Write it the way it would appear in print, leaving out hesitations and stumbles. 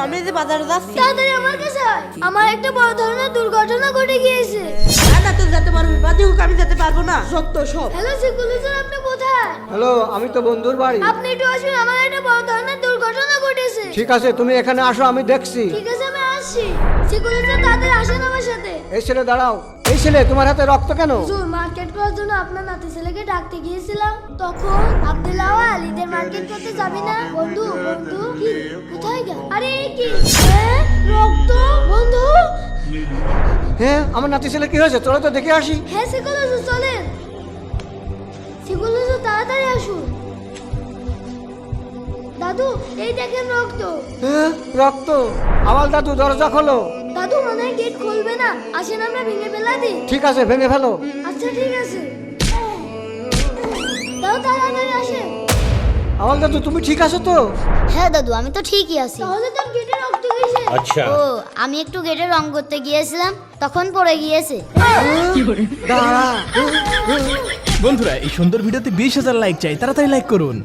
আমি যে বাজারে যাচ্ছি। তাড়াতাড়ি আমার কাছে আয়। আমার একটা বড় ধরনের দুর্ঘটনা ঘটে গিয়েছে। না তুই যেতে পারবি, বাদী হোক আমি যেতে পারবো না, সত্য সব। হ্যালো সিকুলু স্যার, আপনি কোথায়? হ্যালো, আমি তো বন্ধুর বাড়ি। আপনি একটু আসুন, আমার একটা বড় ধরনের দুর্ঘটনা ঘটেছে। ঠিক আছে, তুমি এখানে আসো, আমি দেখছি। ঠিক আছে, আমি আসছি। সিকুলু স্যার তাড়াতাড়ি আসেন আমার সাথে। এই ছেলে দাঁড়াও। এই ছেলে, তোমার হাতে রক্ত কেন? হুজুর, মার্কেট করার জন্য আপনার নাতি ছেলেকে ডাকতে গিয়েছিলাম, তখন আব্দুল্লাহ আলীদের মার্কেট করতে যাবি না বন্ধু? বন্ধু কি কোথায় গেল? আরে এ কি? হ্যাঁ, রক্ত বন্ধু। হ্যাঁ, আমার নাতি ছেলে কি হয়েছে? চলো তো দেখে আসি। হ্যাঁ সিকুলু স্যার, চলেন। সিকুলু স্যার তাড়াতাড়ি আসুন। দাদু, এই দেখেন রক্ত। হ্যাঁ, রক্ত। আওয়াল দাদু, দরজা খোলো। দাদু মনে হয় গেট খুলবে না, আসেন আমরা ভেঙে ফেলা দিই। ঠিক আছে, ভেঙে ফেলো। আচ্ছা ঠিক আছে, দাদু তাড়াতাড়ি আসেন। আওয়াল দাদু, তুমি ঠিক আছো তো? হ্যাঁ দাদু, আমি তো ঠিকই আছি। তাহলে তোর গেটে রক্ত গেছে। ও, আমি একটু গেটে রং করতে গিয়েছিলাম, তখন পড়ে গিয়েছে। দাঁড়া। বন্ধুরা, এই সুন্দর ভিডিওতে 20,000 লাইক চাই, তাড়াতাড়ি লাইক করুন।